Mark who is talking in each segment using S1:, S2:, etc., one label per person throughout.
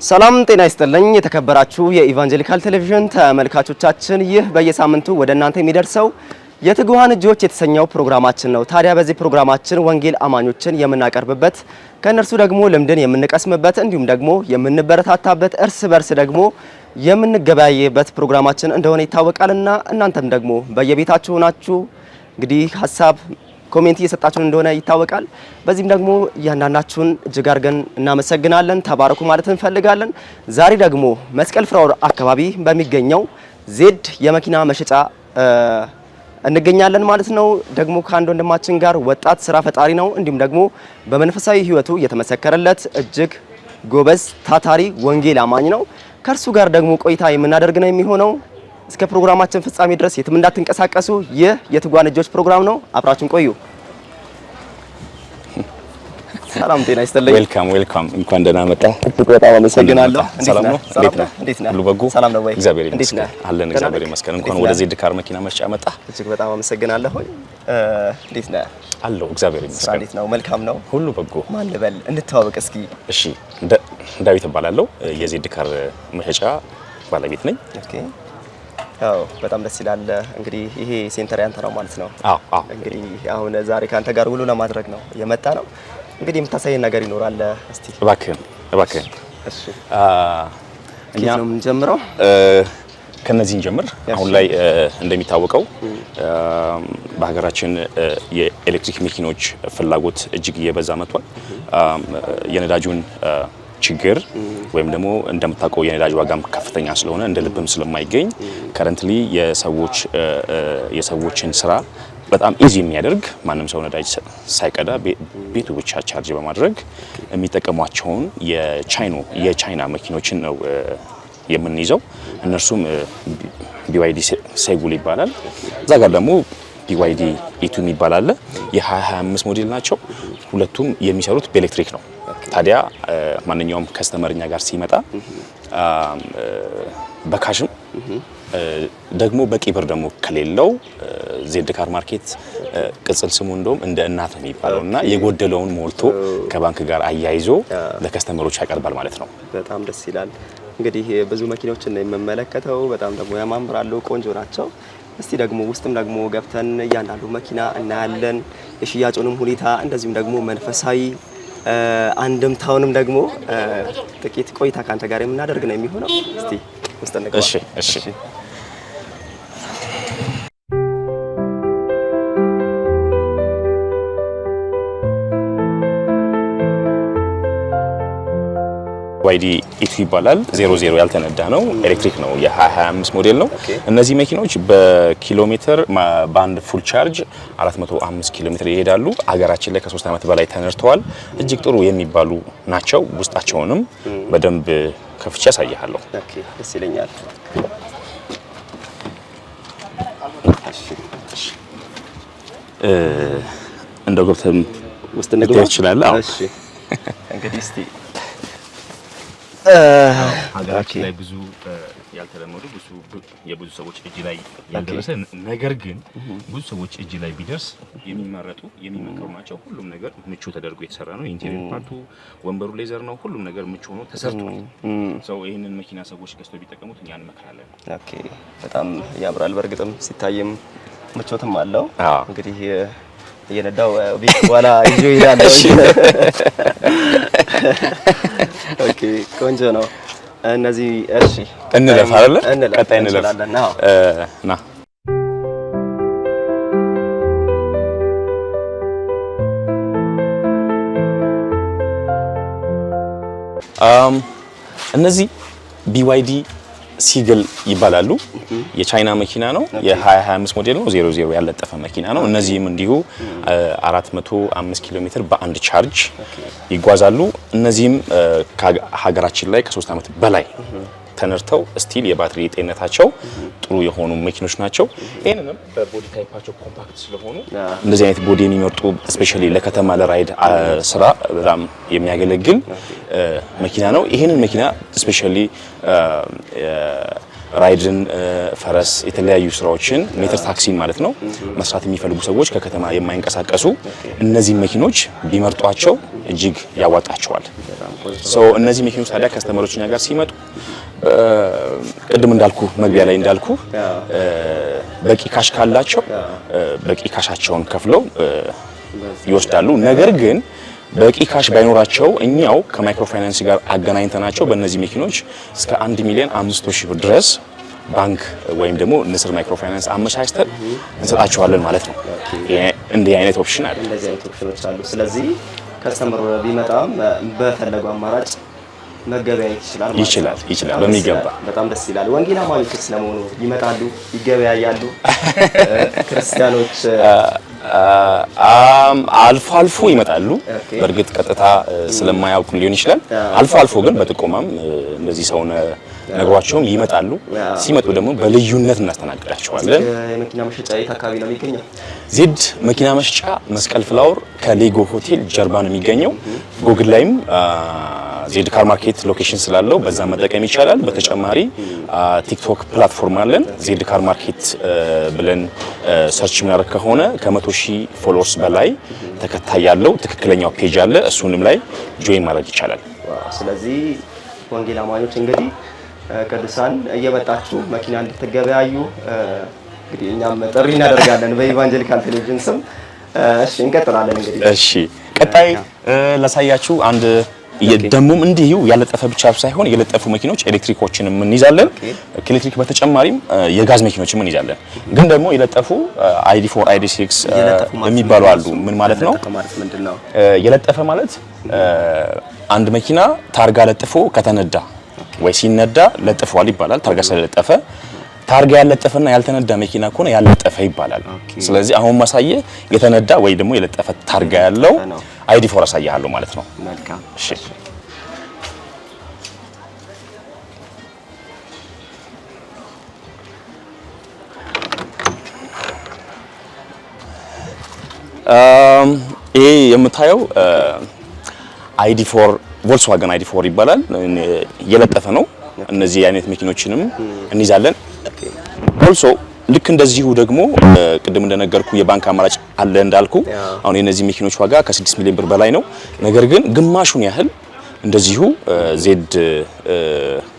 S1: ሰላም ጤና ይስጥልኝ የተከበራችሁ የኢቫንጀሊካል ቴሌቪዥን ተመልካቾቻችን፣ ይህ በየሳምንቱ ወደ እናንተ የሚደርሰው የትጉሃን እጆች የተሰኘው ፕሮግራማችን ነው። ታዲያ በዚህ ፕሮግራማችን ወንጌል አማኞችን የምናቀርብበት ከነርሱ ደግሞ ልምድን የምንቀስምበት እንዲሁም ደግሞ የምንበረታታበት እርስ በርስ ደግሞ የምንገበያየበት ፕሮግራማችን እንደሆነ ይታወቃልና እናንተም ደግሞ በየቤታችሁ ሆናችሁ እንግዲህ ሐሳብ ኮሜንት እየሰጣችሁን እንደሆነ ይታወቃል። በዚህም ደግሞ እያንዳንዳችሁን እጅግ አድርገን እናመሰግናለን። ተባረኩ ማለት እንፈልጋለን። ዛሬ ደግሞ መስቀል ፍራውል አካባቢ በሚገኘው ዜድ የመኪና መሸጫ እንገኛለን ማለት ነው። ደግሞ ከአንድ ወንድማችን ጋር ወጣት ስራ ፈጣሪ ነው፣ እንዲሁም ደግሞ በመንፈሳዊ ሕይወቱ የተመሰከረለት እጅግ ጎበዝ ታታሪ ወንጌል አማኝ ነው። ከእርሱ ጋር ደግሞ ቆይታ የምናደርግ ነው የሚሆነው። እስከ ፕሮግራማችን ፍጻሜ ድረስ የትም እንዳትንቀሳቀሱ። ይህ የትጉሃን እጆች ፕሮግራም ነው። አብራችሁን ቆዩ። ሰላም ጤና ይስጥልኝ።
S2: ዌልካም እንኳን ደህና መጣ።
S1: እጅግ በጣም አመሰግናለሁ።
S2: ሰላም ነው? እንዴት ነህ? ሁሉ በጎ?
S1: ሰላም ነው ወይ?
S2: እግዚአብሔር ይመስገን አለን። እግዚአብሔር ይመስገን። እንኳን ወደ ዜድ ካር መኪና መሸጫ መጣ።
S1: እጅግ በጣም አመሰግናለሁ። እንዴት ነህ?
S2: አለው እግዚአብሔር ይመስገን።
S1: እንዴት ነው? መልካም ነው።
S2: ሁሉ በጎ።
S1: ማን ልበል? እንተዋወቅ እስኪ።
S2: እሺ፣ ዳዊት እባላለሁ። የዜድ ካር መሸጫ ባለቤት ነኝ።
S1: ኦኬ። አዎ፣ በጣም ደስ ይላል። እንግዲህ ይሄ ሴንተር ያንተ ነው ማለት ነው?
S2: አዎ።
S1: እንግዲህ አሁን ዛሬ ካንተ ጋር ውሎ ለማድረግ ነው የመጣ ነው። እንግዲህ የምታሳየን ነገር ይኖራል። እስቲ
S2: እባክህን።
S1: እሺ፣ እኛ ነው የምንጀምረው።
S2: ከነዚህን ጀምር። አሁን ላይ እንደሚታወቀው በሀገራችን የኤሌክትሪክ መኪኖች ፍላጎት እጅግ እየበዛ መጥቷል። የነዳጁን ችግር ወይም ደግሞ እንደምታውቀው የነዳጅ ዋጋም ከፍተኛ ስለሆነ እንደ ልብም ስለማይገኝ ከረንትሊ የሰዎችን ስራ በጣም ኢዚ የሚያደርግ ማንም ሰው ነዳጅ ሳይቀዳ ቤቱ ብቻ ቻርጅ በማድረግ የሚጠቀሟቸውን የቻይና መኪኖችን ነው የምንይዘው። እነርሱም BYD ሴጉል ይባላል። እዛ ጋር ደግሞ BYD E2 የሚባል አለ። የ2025 ሞዴል ናቸው። ሁለቱም የሚሰሩት በኤሌክትሪክ ነው። ታዲያ ማንኛውም ከስተመርኛ ጋር ሲመጣ በካሽም ደግሞ በቂ ብር ደግሞ ከሌለው ዜድ ካር ማርኬት ቅጽል ስሙ እንደውም እንደ እናት ነው የሚባለውና የጎደለውን ሞልቶ ከባንክ ጋር አያይዞ ለከስተመሮች ያቀርባል ማለት ነው።
S1: በጣም ደስ ይላል። እንግዲህ ብዙ መኪኖችን ነው የምመለከተው። በጣም ደግሞ ያማምራሉ፣ ቆንጆ ናቸው። እስቲ ደግሞ ውስጥም ደግሞ ገብተን እያንዳንዱ መኪና እናያለን። የሽያጩንም ሁኔታ እንደዚሁም ደግሞ መንፈሳዊ አንድምታውንም ደግሞ ጥቂት ቆይታ ካንተ ጋር የምናደርግ ነው የሚሆነው። እስቲ ውስጥ እንግባ።
S2: እሺ። BYD E2 ይባላል። 00 ያልተነዳ ነው። ኤሌክትሪክ ነው። የ2025 ሞዴል ነው። እነዚህ መኪኖች በኪሎ ሜትር በአንድ ፉል ቻርጅ 405 ኪሎ ሜትር ይሄዳሉ። ሀገራችን ላይ ከ3 ዓመት በላይ ተነድተዋል። እጅግ ጥሩ የሚባሉ ናቸው። ውስጣቸውንም በደንብ ከፍቼ ያሳያለሁ።
S1: ኦኬ፣ ደስ ይለኛል።
S2: እንደው ገብተን
S1: ውስጥ እንግባ
S2: ይችላል።
S1: እሺ፣ እንግዲህ እስቲ
S2: ሀገራችን ላይ ብዙ ያልተለመዱ የብዙ ሰዎች እጅ ላይ ያልደረሰ ነገር ግን ብዙ ሰዎች እጅ ላይ ቢደርስ የሚመረጡ የሚመከሩ ናቸው። ሁሉም ነገር ምቹ ተደርጎ የተሰራ ነው። ኢንቴሪየር ፓርቱ ወንበሩ ሌዘር ነው። ሁሉም ነገር ምቹ ሆኖ ተሰርቷል። ሰው ይሄንን መኪና ሰዎች ገዝተው ቢጠቀሙት እኛ እንመክራለን።
S1: ኦኬ፣ በጣም ያምራል። በእርግጥም ሲታይም ምቾትም አለው። እንግዲህ እየነዳው ቤት በኋላ ይዞ ይላል። ኦኬ፣ ቆንጆ ነው። እነዚህ እሺ፣
S2: እንለፍ አይደል? ቀጣይ እንለፍ ና እነዚህ BYD ሲግል ይባላሉ። የቻይና መኪና ነው። የ2025 ሞዴል ነው። 00 ያለጠፈ መኪና ነው። እነዚህም እንዲሁ 405 ኪሎ ሜትር በአንድ ቻርጅ ይጓዛሉ። እነዚህም ሀገራችን ላይ ከ3 ዓመት በላይ ተነርተው ስቲል የባትሪ ጤንነታቸው ጥሩ የሆኑ መኪኖች ናቸው። ይሄንንም በቦዲ ታይፓቸው ኮምፓክት ስለሆኑ እንደዚህ አይነት ቦዲ የሚመርጡ ስፔሻሊ ለከተማ ለራይድ ስራ በጣም የሚያገለግል መኪና ነው። ይሄንን መኪና ስፔሻሊ ራይድን፣ ፈረስ የተለያዩ ስራዎችን ሜትር ታክሲ ማለት ነው መስራት የሚፈልጉ ሰዎች ከከተማ የማይንቀሳቀሱ እነዚህ መኪኖች ቢመርጧቸው እጅግ ያዋጣቸዋል። እነዚህ መኪኖች ታዲያ ከስተመሮች እኛ ጋር ሲመጡ ቅድም እንዳልኩ መግቢያ ላይ እንዳልኩ በቂ ካሽ ካላቸው በቂ ካሻቸውን ከፍለው ይወስዳሉ። ነገር ግን በቂ ካሽ ባይኖራቸው እኛው ከማይክሮ ፋይናንስ ጋር አገናኝተናቸው በእነዚህ መኪኖች እስከ 1,500,000 ብር ድረስ ባንክ ወይም ደግሞ ንስር ማይክሮ ፋይናንስ አመቻችተን እንሰጣቸዋለን ማለት ነው። እንዲህ አይነት ኦፕሽን አለ።
S1: እንደዚህ አይነት ኦፕሽኖች አሉ። ስለዚህ ከስተመሩ ቢመጣም በፈለገው አማራጭ መገበያየት
S2: ይችላል በሚገባ።
S1: በጣም ደስ ይላል። ወንጌል አማኞች ስለመሆኑ ይመጣሉ፣ ይገበያያሉ። ክርስቲያኖች
S2: አልፎ አልፎ ይመጣሉ። በእርግጥ ቀጥታ ስለማያውቁ ሊሆን ይችላል። አልፎ አልፎ ግን በጥቆማም እንደዚህ ሰው ነግሯቸውም ይመጣሉ። ሲመጡ ደግሞ በልዩነት እናስተናግዳቸዋለን።
S1: የመኪና መሸጫ የት አካባቢ ነው የሚገኘው?
S2: ዜድ መኪና መሸጫ መስቀል ፍላወር ከሌጎ ሆቴል ጀርባ ነው የሚገኘው። ጉግል ላይም ዜድ ካር ማርኬት ሎኬሽን ስላለው በዛ መጠቀም ይቻላል። በተጨማሪ ቲክቶክ ፕላትፎርም አለን። ዜድ ካር ማርኬት ብለን ሰርች ምናደርግ ከሆነ ከ100,000 ፎሎወርስ በላይ ተከታይ ያለው ትክክለኛው ፔጅ አለ። እሱንም ላይ ጆይን ማድረግ ይቻላል።
S1: ስለዚህ ወንጌል አማኞች እንግዲህ ቅዱሳን እየመጣችሁ መኪና እንድትገበያዩ እንግዲህ እኛም ጥሪ እናደርጋለን በኢቫንጀሊካል ቴሌቪዥን ስም። እሺ እንቀጥላለን። እንግዲህ
S2: እሺ ቀጣይ ላሳያችሁ አንድ ደሞም እንዲሁ ያለጠፈ ብቻ ሳይሆን የለጠፉ መኪኖች ኤሌክትሪኮችንም እንይዛለን። ከኤሌክትሪክ በተጨማሪም የጋዝ መኪኖችንም እንይዛለን። ግን ደግሞ የለጠፉ ID4 ID6 የሚባሉ አሉ። ምን ማለት ነው? የለጠፈ ማለት አንድ መኪና ታርጋ ለጥፎ ከተነዳ ወይ ሲነዳ ለጥፏል ይባላል። ታርጋ ስለለጠፈ ታርጋ ያለጠፈና ያልተነዳ መኪና ከሆነ ያለጠፈ ይባላል። ስለዚህ አሁን ማሳየ የተነዳ ወይ ደግሞ የለጠፈ ታርጋ ያለው ID4 አሳያለሁ ማለት ነው።
S1: መልካም
S2: እሺ። ይሄ የምታየው ID4 ቮልክስዋገን ID4 ይባላል። የለጠፈ ነው። እነዚህ አይነት መኪኖችንም እንይዛለን። ኦልሶ ልክ እንደዚሁ ደግሞ ቅድም እንደነገርኩ የባንክ አማራጭ አለ እንዳልኩ። አሁን የነዚህ መኪኖች ዋጋ ከ6 ሚሊዮን ብር በላይ ነው። ነገር ግን ግማሹን ያህል እንደዚሁ ዜድ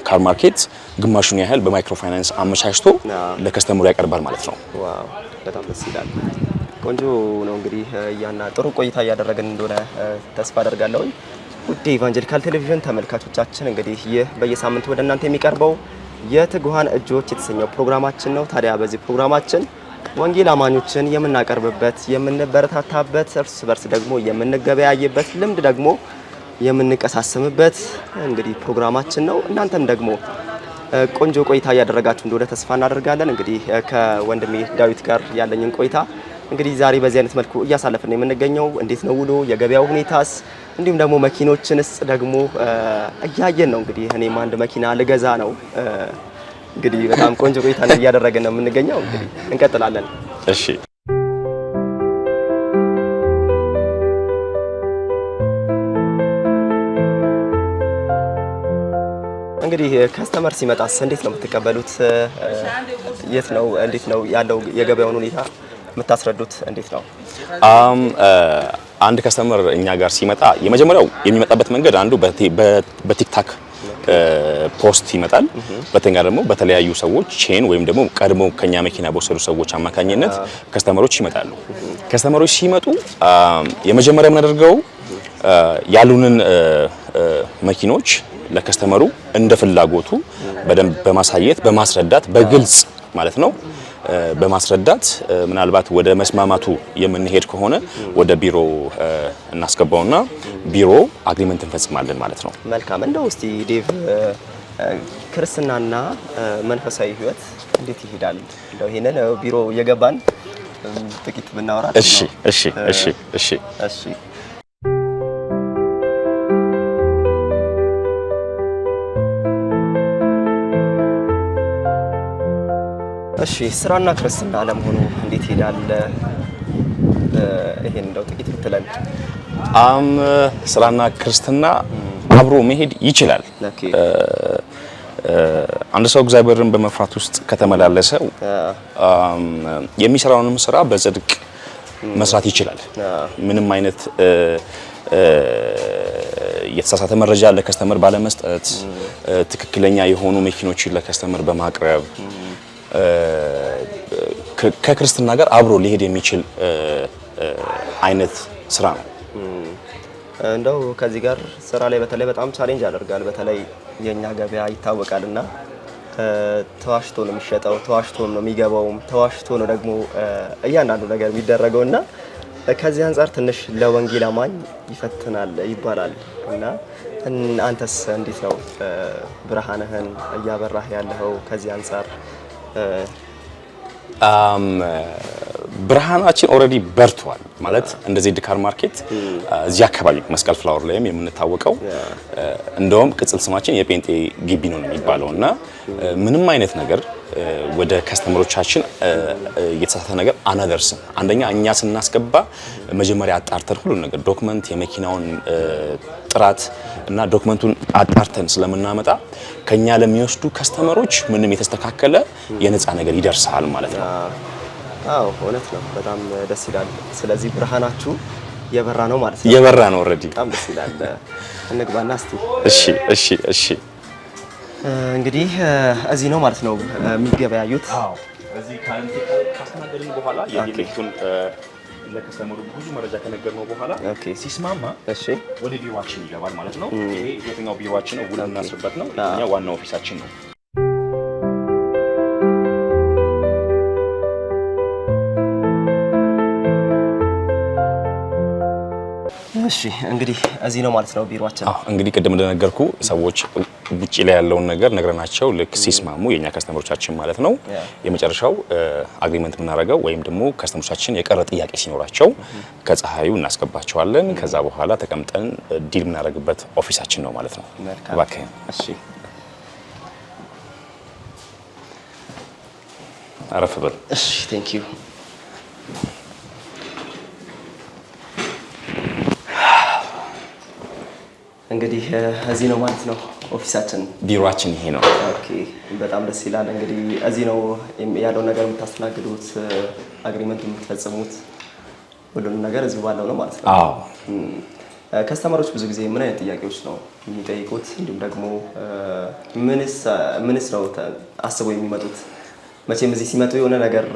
S2: ካር ማርኬት ግማሹን ያህል በማይክሮ ፋይናንስ አመቻችቶ ለከስተመሩ ያቀርባል ማለት ነው።
S1: ዋው በጣም ደስ ይላል። ቆንጆ ነው። እንግዲህ ያና ጥሩ ቆይታ እያደረግን እንደሆነ ተስፋ አደርጋለሁ። ውድ ኢቫንጀሊካል ቴሌቪዥን ተመልካቾቻችን እንግዲህ ይህ በየሳምንቱ ወደ እናንተ የሚቀርበው የትጉሃን እጆች የተሰኘው ፕሮግራማችን ነው። ታዲያ በዚህ ፕሮግራማችን ወንጌል አማኞችን የምናቀርብበት፣ የምንበረታታበት፣ እርስ በርስ ደግሞ የምንገበያይበት፣ ልምድ ደግሞ የምንቀሳሰምበት እንግዲህ ፕሮግራማችን ነው። እናንተም ደግሞ ቆንጆ ቆይታ እያደረጋችሁ እንደሆነ ተስፋ እናደርጋለን። እንግዲህ ከወንድሜ ዳዊት ጋር ያለኝን ቆይታ እንግዲህ ዛሬ በዚህ አይነት መልኩ እያሳለፍን የምንገኘው እንዴት ነው ውሎ፣ የገበያው ሁኔታስ፣ እንዲሁም ደግሞ መኪኖችንስ ደግሞ እያየን ነው። እንግዲህ እኔም አንድ መኪና ልገዛ ነው። እንግዲህ በጣም ቆንጆ ቆይታ እያደረግን ነው የምንገኘው። እንግዲህ እንቀጥላለን።
S2: እሺ
S1: እንግዲህ ከስተመር ሲመጣስ እንዴት ነው የምትቀበሉት? የት ነው እንዴት ነው ያለው የገበያውን ሁኔታ የምታስረዱት እንዴት ነው?
S2: አንድ ከስተመር እኛ ጋር ሲመጣ የመጀመሪያው የሚመጣበት መንገድ አንዱ በቲክታክ ፖስት ይመጣል። በተኛ ደግሞ በተለያዩ ሰዎች ቼን ወይም ደግሞ ቀድሞ ከኛ መኪና በወሰዱ ሰዎች አማካኝነት ከስተመሮች ይመጣሉ። ከስተመሮች ሲመጡ የመጀመሪያ የምናደርገው ያሉንን መኪኖች ለከስተመሩ እንደ ፍላጎቱ በደንብ በማሳየት በማስረዳት በግልጽ ማለት ነው በማስረዳት ምናልባት ወደ መስማማቱ የምንሄድ ከሆነ ወደ ቢሮ እናስገባውና ቢሮ አግሪመንት እንፈጽማለን ማለት ነው።
S1: መልካም። እንደው እስቲ ዴቭ ክርስትናና መንፈሳዊ ሕይወት እንዴት ይሄዳል? እንደው ይሄንን ቢሮ እየገባን ጥቂት ብናወራ።
S2: እሺ እሺ እሺ እሺ
S1: እሺ እሺ ስራና ክርስትና ለመሆኑ እንዴት ይሄዳል? ይሄን እንደው ጥቂት ብትለን።
S2: ስራና ክርስትና አብሮ መሄድ ይችላል። አንድ ሰው እግዚአብሔርን በመፍራት ውስጥ ከተመላለሰ የሚሰራውንም ስራ በጽድቅ መስራት ይችላል። ምንም አይነት የተሳሳተ መረጃ ለከስተመር ባለመስጠት ትክክለኛ የሆኑ መኪኖችን ለከስተመር በማቅረብ ከክርስትና ጋር አብሮ ሊሄድ የሚችል አይነት ስራ ነው።
S1: እንደው ከዚህ ጋር ስራ ላይ በተለይ በጣም ቻሌንጅ ያደርጋል። በተለይ የኛ ገበያ ይታወቃልና ተዋሽቶ ነው የሚሸጠው፣ ተዋሽቶ ነው የሚገባውም፣ ተዋሽቶ ነው ደግሞ እያንዳንዱ ነገር የሚደረገውና ከዚህ አንፃር ትንሽ ለወንጌል አማኝ ይፈትናል ይባላል እና አንተስ እንዴት ነው ብርሃንህን እያበራህ ያለው ከዚህ አንፃር?
S2: ብርሃናችን ኦልሬዲ በርቷል ማለት እንደዚህ ዜድ ማርኬት እዚህ አካባቢ መስቀል ፍላወር ላይም የምንታወቀው እንደውም ቅጽል ስማችን የጴንጤ ግቢ ነው የሚባለው እና ምንም አይነት ነገር ወደ ከስተመሮቻችን የተሳሳተ ነገር አናደርስም። አንደኛ እኛ ስናስገባ መጀመሪያ አጣርተን ሁሉ ነገር ዶክመንት የመኪናውን ጥራት እና ዶክመንቱን አጣርተን ስለምናመጣ ከኛ ለሚወስዱ ከስተመሮች ምንም የተስተካከለ የነፃ ነገር ይደርሳል ማለት ነው።
S1: አዎ እውነት ነው። በጣም ደስ ይላል። ስለዚህ ብርሃናችሁ የበራ ነው ማለት ነው።
S2: የበራ ነው ኦልሬዲ።
S1: በጣም ደስ ይላል። እንግባና እስቲ።
S2: እሺ
S1: እንግዲህ እዚህ ነው ማለት ነው የሚገበያዩት።
S2: አዎ እዚህ ካስተናገድን በኋላ የኤሌክትሮን ለከስተመሩ ብዙ መረጃ ከነገርነው በኋላ ሲስማማ ወደ ቢሮአችን ይገባል ማለት ነው። ይሄ የትኛው ቢሮአችን ነው? ውል እናስርበት ነው። እኛ ዋናው ኦፊሳችን ነው።
S1: እሺ እንግዲህ እዚህ ነው ማለት ነው ቢሮአችን።
S2: እንግዲህ ቅድም እንደነገርኩ ሰዎች ውጪ ላይ ያለውን ነገር ነግረናቸው ልክ ሲስማሙ የኛ ከስተመሮቻችን ማለት ነው የመጨረሻው አግሪመንት የምናደርገው ወይም ደግሞ ከስተመሮቻችን የቀረ ጥያቄ ሲኖራቸው ከፀሐዩ እናስገባቸዋለን። ከዛ በኋላ ተቀምጠን ዲል የምናደርግበት ኦፊሳችን ነው ማለት ነው። እባክህ
S1: እሺ
S2: አረፍ በል።
S1: እሺ ቴንክ ዩ። እንግዲህ እዚህ ነው ማለት ነው ኦፊሳችን፣
S2: ቢሮአችን ይሄ ነው።
S1: ኦኬ በጣም ደስ ይላል። እንግዲህ እዚህ ነው ያለው ነገር የምታስተናግዱት፣ አግሪመንት የምትፈጽሙት፣ ሁሉንም ነገር እዚህ ባለው ነው ማለት ነው።
S2: አዎ
S1: ከስተመሮች ብዙ ጊዜ ምን አይነት ጥያቄዎች ነው የሚጠይቁት? እንዲሁም ደግሞ ምንስ ነው አስበው የሚመጡት? መቼም እዚህ ሲመጡ የሆነ ነገር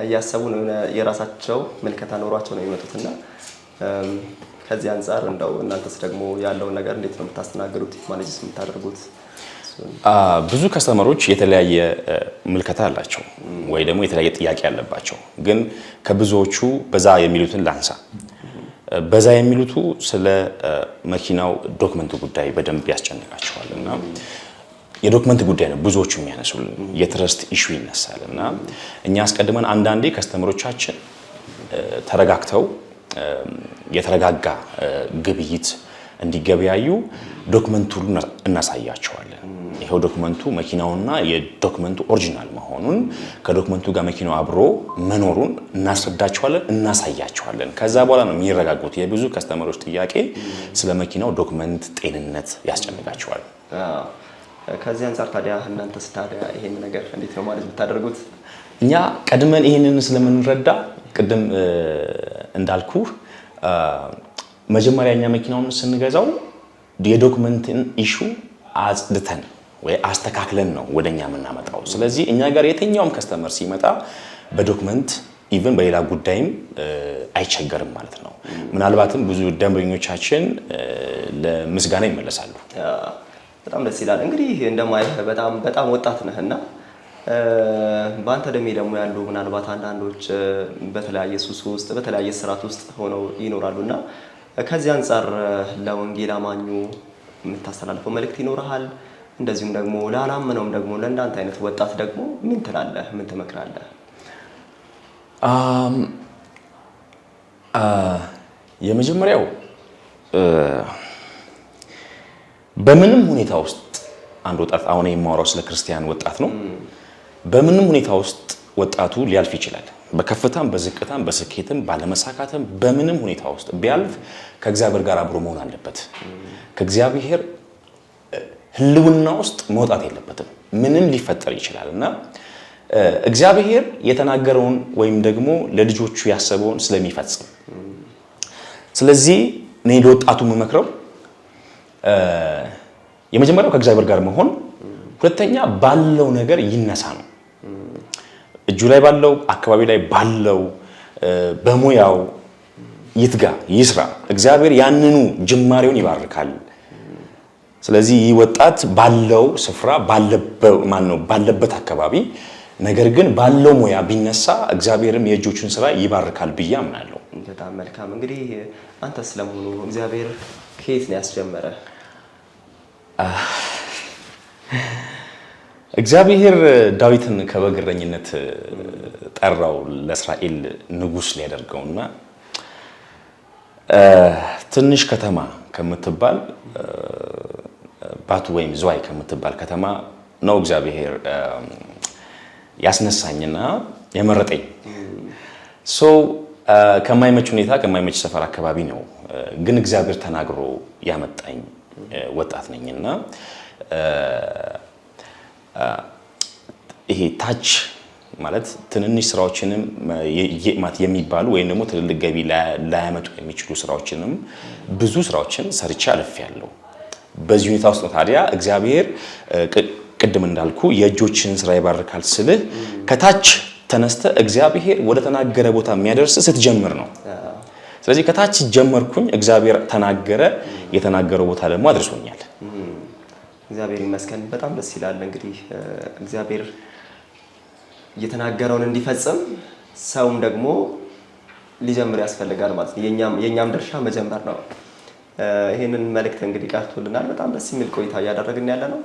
S1: እያሰቡ ነው፣ የራሳቸው ምልከታ ኖሯቸው ነው የሚመጡትና ከዚህ አንፃር እንደው እናንተስ ደግሞ ያለውን ነገር እንዴት ነው የምታስተናግዱት? ማኔጅስ የምታደርጉት?
S2: ብዙ ከስተመሮች የተለያየ ምልከታ አላቸው ወይ ደግሞ የተለያየ ጥያቄ አለባቸው። ግን ከብዙዎቹ በዛ የሚሉትን ላንሳ። በዛ የሚሉቱ ስለ መኪናው ዶክመንት ጉዳይ በደንብ ያስጨንቃቸዋል እና የዶክመንት ጉዳይ ነው ብዙዎቹ የሚያነሱልን። የትረስት ኢሹ ይነሳል እና እኛ አስቀድመን አንዳንዴ ከስተመሮቻችን ተረጋግተው የተረጋጋ ግብይት እንዲገበያዩ ዶክመንቱ ሁሉ እናሳያቸዋለን። ይሄው ዶክመንቱ መኪናውና የዶክመንቱ ኦሪጂናል መሆኑን ከዶክመንቱ ጋር መኪናው አብሮ መኖሩን እናስረዳቸዋለን፣ እናሳያቸዋለን። ከዛ በኋላ ነው የሚረጋጉት። የብዙ ከስተመሮች ጥያቄ ስለ መኪናው ዶክመንት ጤንነት ያስጨንቃቸዋል።
S1: ከዚህ አንፃር ታዲያ እናንተስ ታዲያ ይሄን ነገር እንዴት ነው ማለት የምታደርጉት?
S2: እኛ ቀድመን ይሄንን ስለምንረዳ ቅድም እንዳልኩ መጀመሪያ እኛ መኪናውን ስንገዛው የዶክመንትን ኢሹ አጽድተን ወይ አስተካክለን ነው ወደኛ የምናመጣው። ስለዚህ እኛ ጋር የትኛውም ከስተመር ሲመጣ በዶክመንት ኢቭን በሌላ ጉዳይም አይቸገርም ማለት ነው። ምናልባትም ብዙ ደንበኞቻችን ለምስጋና ይመለሳሉ።
S1: በጣም ደስ ይላል። እንግዲህ እንደማይህ በጣም ወጣት ነህና በአንተ ደሜ ደግሞ ያሉ ምናልባት አንዳንዶች በተለያየ ሱስ ውስጥ በተለያየ ስርዓት ውስጥ ሆነው ይኖራሉና ከዚህ አንፃር ለወንጌል አማኙ የምታስተላልፈው መልእክት ይኖርሃል? እንደዚሁም ደግሞ ላላመነውም ደግሞ ለእንዳንተ አይነት ወጣት ደግሞ ምን ትላለህ? ምን ትመክራለህ?
S2: የመጀመሪያው በምንም ሁኔታ ውስጥ አንድ ወጣት፣ አሁን የማወራው ስለ ክርስቲያን ወጣት ነው። በምንም ሁኔታ ውስጥ ወጣቱ ሊያልፍ ይችላል። በከፍታም በዝቅታም በስኬትም ባለመሳካትም በምንም ሁኔታ ውስጥ ቢያልፍ ከእግዚአብሔር ጋር አብሮ መሆን አለበት። ከእግዚአብሔር ህልውና ውስጥ መውጣት የለበትም። ምንም ሊፈጠር ይችላል እና እግዚአብሔር የተናገረውን ወይም ደግሞ ለልጆቹ ያሰበውን ስለሚፈጽም፣ ስለዚህ እኔ ለወጣቱ የምመክረው የመጀመሪያው ከእግዚአብሔር ጋር መሆን፣ ሁለተኛ ባለው ነገር ይነሳ ነው። እጁ ላይ ባለው፣ አካባቢ ላይ ባለው፣ በሙያው ይትጋ፣ ይስራ። እግዚአብሔር ያንኑ ጅማሬውን ይባርካል። ስለዚህ ይህ ወጣት ባለው ስፍራ ባለበት አካባቢ ነገር ግን ባለው ሙያ ቢነሳ እግዚአብሔርም የእጆቹን ስራ ይባርካል ብዬ አምናለሁ።
S1: በጣም መልካም። እንግዲህ አንተ ስለመሆኑ እግዚአብሔር ከየት ነው ያስጀመረ?
S2: እግዚአብሔር ዳዊትን ከበግ እረኝነት ጠራው ለእስራኤል ንጉሥ ሊያደርገውና ትንሽ ከተማ ከምትባል ባቱ ወይም ዝዋይ ከምትባል ከተማ ነው እግዚአብሔር ያስነሳኝና የመረጠኝ። ከማይመች ሁኔታ ከማይመች ሰፈር አካባቢ ነው፣ ግን እግዚአብሔር ተናግሮ ያመጣኝ ወጣት ነኝና ይሄ ታች ማለት ትንንሽ ስራዎችንም የሚባሉ ወይም ደግሞ ትልልቅ ገቢ ላያመጡ የሚችሉ ስራዎችንም ብዙ ስራዎችን ሰርቼ አልፌያለሁ። በዚህ ሁኔታ ውስጥ ነው ታዲያ እግዚአብሔር ቅድም እንዳልኩ የእጆችን ስራ ይባርካል ስልህ ከታች ተነስተ እግዚአብሔር ወደ ተናገረ ቦታ የሚያደርስ ስትጀምር ነው። ስለዚህ ከታች ጀመርኩኝ፣ እግዚአብሔር ተናገረ፣ የተናገረው ቦታ ደግሞ አድርሶኛል።
S1: እግዚአብሔር ይመስገን። በጣም ደስ ይላል። እንግዲህ እግዚአብሔር እየተናገረውን እንዲፈጽም ሰውም ደግሞ ሊጀምር ያስፈልጋል ማለት ነው። የኛም ድርሻ መጀመር ነው። ይሄንን መልእክት እንግዲህ ቀርቶልናል። በጣም ደስ የሚል ቆይታ እያደረግን ያለ ነው።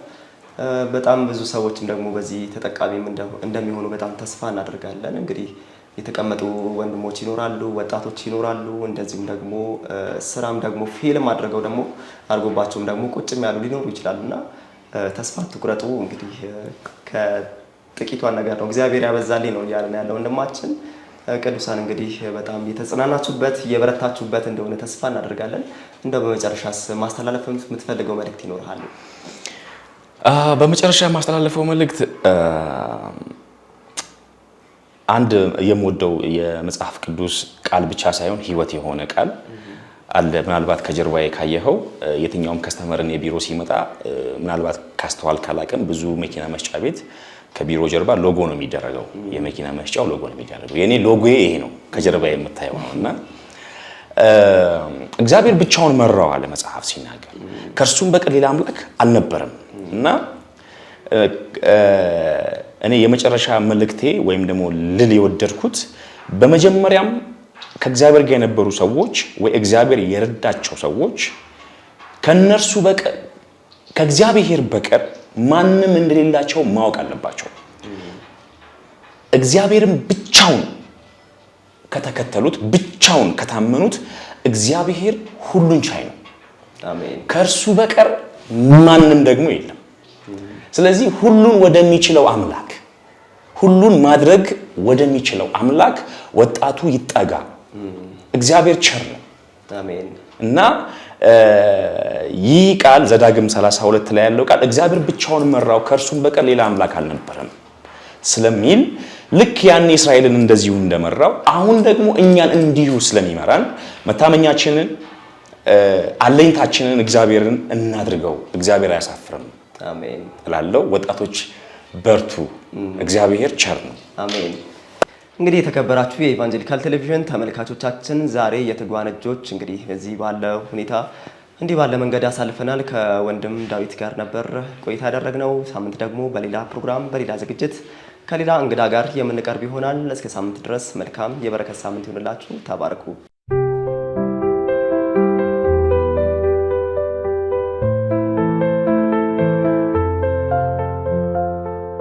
S1: በጣም ብዙ ሰዎችም ደግሞ በዚህ ተጠቃሚም እንደሚሆኑ በጣም ተስፋ እናደርጋለን። እንግዲህ የተቀመጡ ወንድሞች ይኖራሉ፣ ወጣቶች ይኖራሉ። እንደዚሁም ደግሞ ስራም ደግሞ ፊልም አድርገው ደግሞ አድርጎባቸውም ደግሞ ቁጭም ያሉ ሊኖሩ ይችላሉና ተስፋ አትቁረጡ። እንግዲህ ከጥቂቷን ነገር ነው እግዚአብሔር ያበዛልኝ ነው እያለን ያለው ወንድማችን። ቅዱሳን እንግዲህ በጣም የተጽናናችሁበት የበረታችሁበት እንደሆነ ተስፋ እናደርጋለን። እንደው በመጨረሻስ ማስተላለፍ የምትፈልገው መልእክት ይኖርሃል?
S2: በመጨረሻ ማስተላለፈው መልእክት አንድ የምወደው የመጽሐፍ ቅዱስ ቃል ብቻ ሳይሆን ሕይወት የሆነ ቃል አለ። ምናልባት ከጀርባዬ ካየኸው የትኛውም ከስተመርን የቢሮ ሲመጣ ምናልባት ካስተዋል ካላቅም ብዙ መኪና መስጫ ቤት ከቢሮ ጀርባ ሎጎ ነው የሚደረገው። የመኪና መስጫው ሎጎ ነው የሚደረገው። የኔ ሎጎዬ ይሄ ነው፣ ከጀርባዬ የምታየው ነውና እግዚአብሔር ብቻውን መራው አለ መጽሐፍ ሲናገር፣ ከእርሱም በቀር ሌላ አምላክ አልነበረም። እና እኔ የመጨረሻ መልእክቴ ወይም ደግሞ ልል የወደድኩት በመጀመሪያም ከእግዚአብሔር ጋር የነበሩ ሰዎች ወይ እግዚአብሔር የረዳቸው ሰዎች ከነርሱ በቀር ከእግዚአብሔር በቀር ማንም እንደሌላቸው ማወቅ አለባቸው። እግዚአብሔርን ብቻውን ከተከተሉት፣ ብቻውን ከታመኑት እግዚአብሔር ሁሉን ቻይ ነው።
S1: አሜን።
S2: ከእርሱ በቀር ማንም ደግሞ የለም። ስለዚህ ሁሉን ወደሚችለው አምላክ፣ ሁሉን ማድረግ ወደሚችለው አምላክ ወጣቱ ይጠጋ። እግዚአብሔር ቸር ነው።
S1: አሜን።
S2: እና ይህ ቃል ዘዳግም 32 ላይ ያለው ቃል እግዚአብሔር ብቻውን መራው ከእርሱም በቀር ሌላ አምላክ አልነበረም ስለሚል ልክ ያን እስራኤልን እንደዚሁ እንደመራው አሁን ደግሞ እኛን እንዲሁ ስለሚመራን መታመኛችንን አለኝታችንን እግዚአብሔርን እናድርገው። እግዚአብሔር አያሳፍርም።
S1: አሜን
S2: እላለሁ። ወጣቶች በርቱ፣ እግዚአብሔር ቸር ነው።
S1: አሜን። እንግዲህ የተከበራችሁ የኢቫንጀሊካል ቴሌቪዥን ተመልካቾቻችን ዛሬ የትጉሃን እጆች እንግዲህ በዚህ ባለው ሁኔታ እንዲህ ባለ መንገድ አሳልፈናል። ከወንድም ዳዊት ጋር ነበር ቆይታ ያደረግነው። ሳምንት ደግሞ በሌላ ፕሮግራም በሌላ ዝግጅት ከሌላ እንግዳ ጋር የምንቀርብ ይሆናል። እስከ ሳምንት ድረስ መልካም የበረከት ሳምንት ይሁንላችሁ። ተባረኩ።